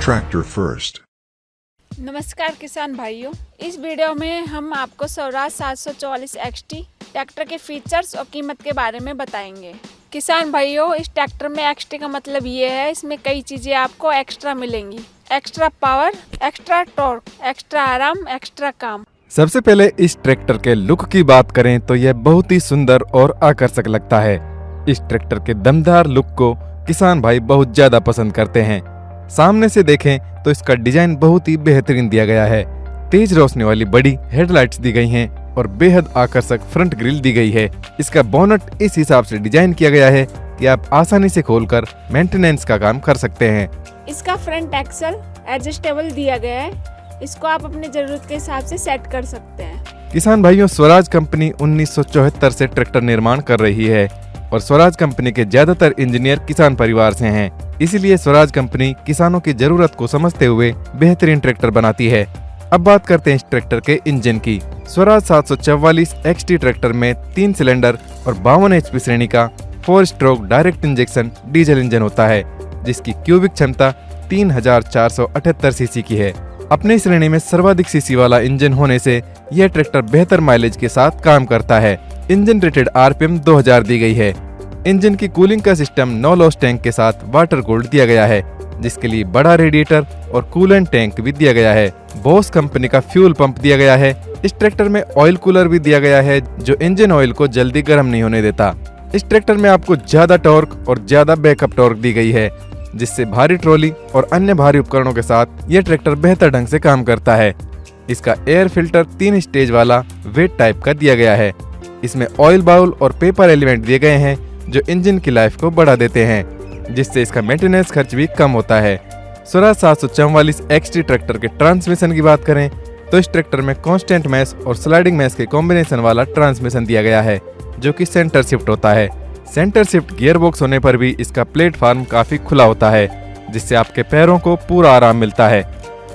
tractor first. नमस्कार किसान भाइयों, इस वीडियो में हम आपको स्वराज 744 XT ट्रैक्टर के फीचर्स और कीमत के बारे में बताएंगे। किसान भाइयों, इस ट्रैक्टर में XT का मतलब ये है, इसमें कई चीज़ें आपको एक्स्ट्रा मिलेंगी। Extra power, extra torque, extra आराम, एक्स्ट्रा काम। सबसे पहले इस ट्रैक्टर के लुक की बात करें तो यह बहुत ही सुंदर और आकर्षक लगता है। इस ट्रैक्टर के दमदार लुक को किसान भाई बहुत ज्यादा पसंद करते हैं। सामने से देखें तो इसका डिजाइन बहुत ही बेहतरीन दिया गया है। तेज रोशनी वाली बड़ी हेडलाइट्स दी गई हैं और बेहद आकर्षक फ्रंट ग्रिल दी गई है। इसका बोनट इस हिसाब से डिजाइन किया गया है कि आप आसानी से खोलकर मेंटेनेंस का काम कर सकते हैं। इसका फ्रंट एक्सल एडजस्टेबल दिया गया है, इसको आप अपनी जरूरत के हिसाब से सेट कर सकते हैं। किसान भाइयों, स्वराज कंपनी 1974 से ट्रैक्टर निर्माण कर रही है और स्वराज कंपनी के ज्यादातर इंजीनियर किसान परिवार से हैं। इसीलिए स्वराज कंपनी किसानों की जरूरत को समझते हुए बेहतरीन ट्रैक्टर बनाती है। अब बात करते हैं इस ट्रैक्टर के इंजन की। स्वराज 744 XT ट्रैक्टर में 3 सिलेंडर और 52 HP श्रेणी का 4 stroke direct injection diesel engine होता है, जिसकी क्यूबिक क्षमता 3478 सीसी की है। अपनी श्रेणी में सर्वाधिक सीसी वाला इंजन होने से यह ट्रैक्टर बेहतर माइलेज के साथ काम करता है। इंजन रेटेड RPM 2000 दी गई है। इंजन की कूलिंग का सिस्टम नो लॉस टैंक के साथ वाटर कूल्ड दिया गया है, जिसके लिए बड़ा रेडिएटर और कूलेंट टैंक भी दिया गया है। बॉस कंपनी का फ्यूल पंप दिया गया है। इस ट्रैक्टर में ऑयल कूलर भी दिया गया है, जो इंजन ऑयल को जल्दी गर्म नहीं होने देता। इस ट्रैक्टर में आपको ज्यादा टॉर्क और ज्यादा बैकअप टॉर्क दी गई है, जिससे भारी ट्रॉली और अन्य भारी उपकरणों के साथ यह ट्रैक्टर बेहतर ढंग से काम करता है। इसका एयर फिल्टर 3 स्टेज वाला वेट टाइप का दिया गया है। इसमें ऑयल बाउल और पेपर एलिमेंट दिए गए हैं, जो इंजन की लाइफ को बढ़ा देते हैं, जिससे इसका मेंटेनेंस खर्च भी कम होता है। स्वराज 744 XT ट्रैक्टर के ट्रांसमिशन की बात करें तो इस ट्रैक्टर में कांस्टेंट मैश और स्लाइडिंग मैश के कॉम्बिनेशन वाला ट्रांसमिशन दिया गया है, जो कि सेंटर शिफ्ट होता है। सेंटर शिफ्ट गियर बॉक्स होने पर भी इसका प्लेटफॉर्म काफी खुला होता है, जिससे आपके पैरों को पूरा आराम मिलता है।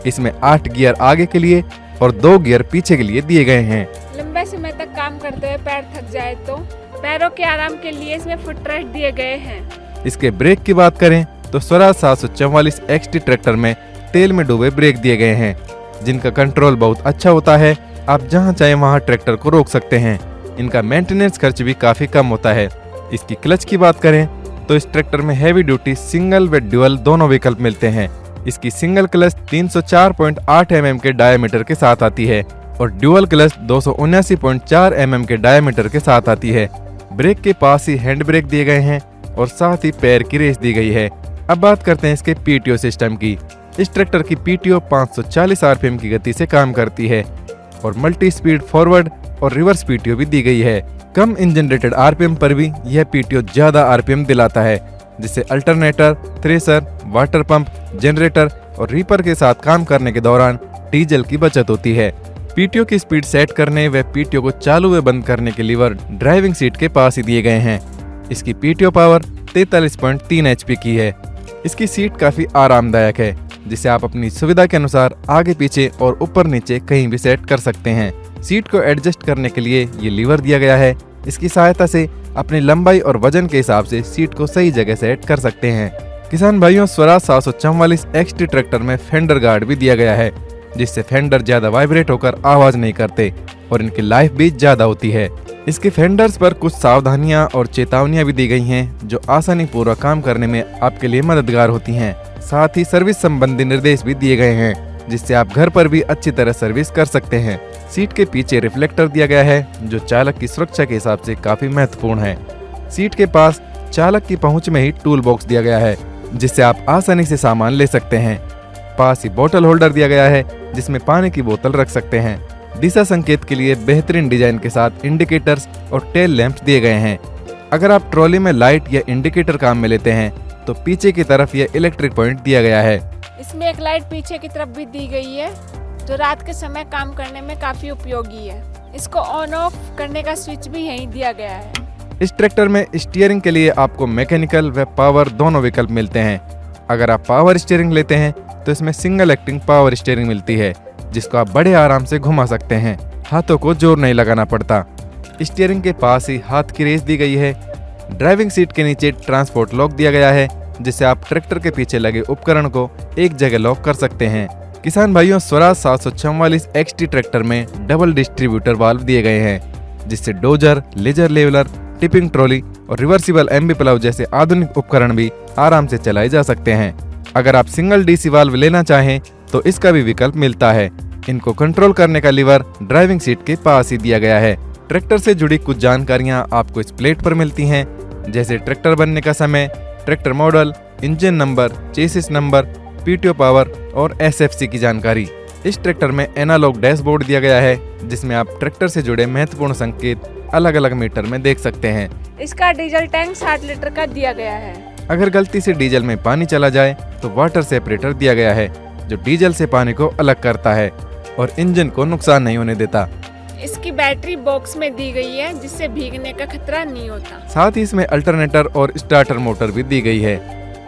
इसमें 8 गियर आगे के लिए और 2 गियर पीछे के लिए दिए गए हैं। लंबे समय तक काम करते हुए पैर थक जाए तो पैरों के आराम के लिए इसमें फुट रेस्ट दिए गए हैं। इसके ब्रेक की बात करें तो स्वराज 744 XT ट्रैक्टर में तेल में डूबे ब्रेक दिए गए हैं, जिनका कंट्रोल बहुत अच्छा होता है। आप जहां चाहे वहां ट्रैक्टर को रोक सकते हैं। इनका मेंटेनेंस खर्च भी काफी कम होता है। इसकी क्लच की बात करें तो इस ट्रैक्टर में हैवी ड्यूटी सिंगल व ड्यूअल दोनों विकल्प मिलते हैं। इसकी सिंगल क्लच 304.8 mm के डायमीटर के साथ आती है और ड्यूअल क्लच 279.4 mm के डायमीटर के साथ आती है। ब्रेक के पास ही हैंड ब्रेक दिए गए हैं और साथ ही पैर की रेस दी गई है। अब बात करते हैं इसके PTO सिस्टम की। इस ट्रैक्टर की PTO 540 RPM की गति से काम करती है और मल्टी स्पीड फॉरवर्ड और रिवर्स PTO भी दी गई है। कम इंजन रेटेड RPM पर भी यह PTO ज्यादा RPM दिलाता है, जिससे alternator, thresher, water pump, generator और रीपर के साथ काम करने के दौरान डीजल की बचत होती है। PTO की स्पीड सेट करने व PTO को चालू व बंद करने के लीवर ड्राइविंग सीट के पास ही दिए गए हैं। इसकी PTO पावर 43.3 HP की है। इसकी सीट काफी आरामदायक है, जिसे आप अपनी सुविधा के अनुसार आगे पीछे और ऊपर नीचे कहीं भी सेट कर सकते हैं। सीट को एडजस्ट करने के लिए ये लीवर दिया गया है। इसकी सहायता से अपनी लंबाई और वजन के हिसाब से सीट को सही जगह सेट कर सकते हैं। किसान भाइयों, स्वराज 744 XT ट्रैक्टर में फेंडर गार्ड भी दिया गया है, जिससे फेंडर ज्यादा वाइब्रेट होकर आवाज नहीं करते और इनकी लाइफ भी ज्यादा होती है। इसके फेंडर्स पर कुछ सावधानियां और चेतावनियां भी दी गई हैं, जो आसानी पूर्वक काम करने में आपके लिए मददगार होती हैं। साथ ही सर्विस संबंधी निर्देश भी दिए गए हैं, जिससे आप घर पर भी अच्छी तरह सर्विस कर सकते हैं। सीट के पीछे रिफ्लेक्टर दिया गया है, जो चालक की सुरक्षा के हिसाब से काफी महत्वपूर्ण है। सीट के पास चालक की पहुंच में ही टूल बॉक्स दिया गया है, जिससे आप आसानी से सामान ले सकते हैं। पास ही बोतल होल्डर दिया गया है, जिसमें पानी की बोतल रख सकते हैं। दिशा संकेत के लिए बेहतरीन डिजाइन के साथ इंडिकेटर्स और टेल लैंप्स दिए गए हैं। अगर आप ट्रॉली में लाइट या इंडिकेटर काम में लेते हैं तो पीछे की तरफ यह इलेक्ट्रिक पॉइंट दिया गया है। इसमें एक लाइट पीछे की तरफ भी दी गई है, जो रात के समय काम करने में काफी उपयोगी है। इसको ऑन ऑफ करने का स्विच भी यहीं दिया गया है। इस ट्रैक्टर में स्टीयरिंग के लिए आपको मैकेनिकल व पावर दोनों विकल्प मिलते हैं। अगर आप पावर स्टीयरिंग लेते हैं तो इसमें सिंगल एक्टिंग पावर स्टीयरिंग मिलती है, जिसको आप बड़े आराम से घुमा सकते हैं। हाथों को जोर नहीं लगाना पड़ता। स्टीयरिंग के पास ही हाथ की रेस दी गई है। ड्राइविंग सीट के नीचे ट्रांसपोर्ट लॉक दिया गया है, जिससे आप ट्रैक्टर के पीछे लगे उपकरण को एक जगह लॉक कर सकते हैं। किसान भाइयों, स्वराज 744 XT ट्रैक्टर में डबल डिस्ट्रीब्यूटर वाल्व दिए गए हैं, जिससे dozer, laser leveler, tipping trolley और रिवर्सिबल एम्बी प्लाउ जैसे आधुनिक उपकरण भी आराम से चलाए जा सकते हैं। अगर आप सिंगल DC वाल्व लेना चाहें तो इसका भी विकल्प मिलता है। इनको कंट्रोल करने का लीवर ड्राइविंग सीट के पास ही दिया गया है। ट्रैक्टर से जुड़ी कुछ जानकारियां आपको इस प्लेट पर मिलती हैं, जैसे ट्रैक्टर बनने का समय, tractor model, engine number, chassis number, PTO power और SFC की जानकारी। इस ट्रैक्टर में एनालॉग डैशबोर्ड दिया गया है, जिसमें आप ट्रैक्टर से जुड़े महत्वपूर्ण संकेत अलग अलग मीटर में देख सकते हैं। इसका डीजल टैंक 60 लीटर का दिया गया है। अगर गलती से डीजल में पानी चला जाए तो वाटर सेपरेटर दिया गया है, जो डीजल से पानी को अलग करता है और इंजन को नुकसान नहीं होने देता। इसकी बैटरी बॉक्स में दी गई है, जिससे भीगने का खतरा नहीं होता। साथ ही इसमें अल्टरनेटर और स्टार्टर मोटर भी दी गई है।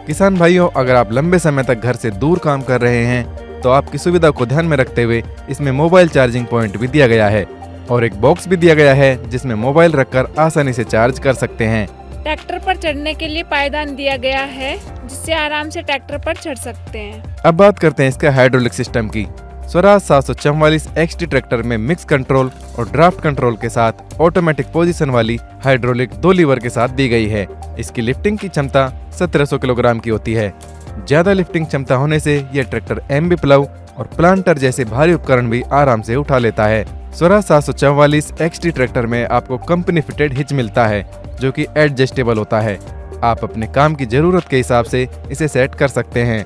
किसान भाइयों, अगर आप लंबे समय तक घर से दूर काम कर रहे हैं तो आपकी सुविधा को ध्यान में रखते हुए इसमें मोबाइल चार्जिंग पॉइंट भी दिया गया है और एक बॉक्स भी दिया गया है, जिसमें मोबाइल रखकर आसानी से चार्ज कर सकते हैं। ट्रैक्टर पर चढ़ने के लिए पायदान दिया गया है, जिससे आराम से ट्रैक्टर पर चढ़ सकते हैं। अब बात करते हैं इसके हाइड्रोलिक सिस्टम की। स्वराज 744 XT ट्रैक्टर में मिक्स कंट्रोल और ड्राफ्ट कंट्रोल के साथ ऑटोमेटिक पोजीशन वाली हाइड्रोलिक 2 लीवर के साथ दी गई है। इसकी लिफ्टिंग की क्षमता 1700 किलोग्राम की होती है। ज्यादा लिफ्टिंग क्षमता होने से यह ट्रैक्टर एम्बी प्लाउ और प्लांटर जैसे भारी उपकरण भी आराम से उठा लेता है। स्वराज 744 XT ट्रैक्टर में आपको कंपनी फिटेड हिच मिलता है, जो कि एडजस्टेबल होता है। आप अपने काम की जरूरत के हिसाब से इसे सेट कर सकते हैं।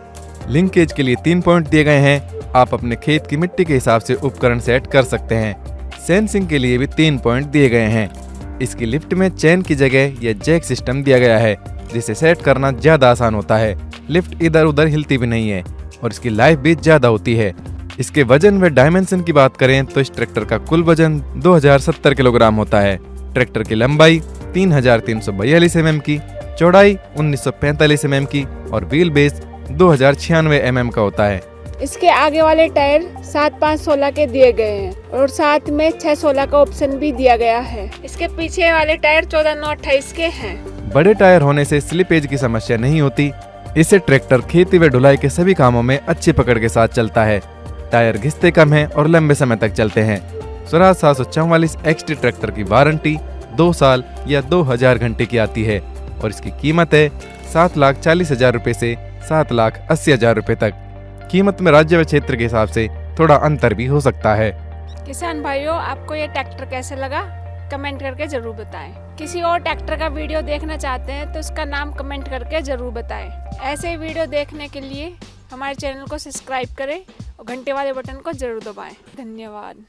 लिंकेज के लिए 3 पॉइंट दिए गए हैं। आप अपने खेत की मिट्टी के हिसाब से उपकरण सेट कर सकते हैं। सेंसिंग के लिए भी 3 पॉइंट दिए गए हैं। इसकी लिफ्ट में चेन की जगह यह जैक सिस्टम दिया गया है, जिसे सेट करना ज्यादा आसान होता है। लिफ्ट इधर उधर हिलती भी नहीं है और इसकी लाइफ भी ज्यादा होती है। इसके वजन व डायमेंशन की बात करें तो इस ट्रैक्टर का कुल वजन 2070 किलोग्राम होता है। ट्रैक्टर की लंबाई 3342 mm की, चौड़ाई 1945 mm की और व्हील बेस 2096 mm का होता है। इसके आगे वाले टायर 7-5-16 के दिए गए हैं और साथ में 6-16 का ऑप्शन भी दिया गया है। इसके पीछे वाले टायर 14-9-28 के हैं। बड़े टायर होने से स्लिपेज की समस्या नहीं होती। इससे ट्रैक्टर खेती व ढुलाई के सभी कामों में अच्छी पकड़ के साथ चलता है। टायर घिसते कम हैं और लंबे समय तक चलते हैं। स्वराज 744 XT ट्रैक्टर की वारंटी 2 साल या 2000 घंटे की आती है और इसकी कीमत है 7,40,000 रुपए से 7,80,000 रुपए तक। कीमत में राज्य व क्षेत्र के हिसाब से थोड़ा अंतर भी हो सकता है। किसान भाइयों, आपको ये ट्रैक्टर कैसे लगा कमेंट करके जरूर बताएं। किसी और ट्रैक्टर का वीडियो देखना चाहते हैं तो उसका नाम कमेंट करके जरूर बताएं। ऐसे वीडियो देखने के लिए हमारे चैनल को सब्सक्राइब करें और घंटे वाले बटन को जरूर दबाएं। धन्यवाद।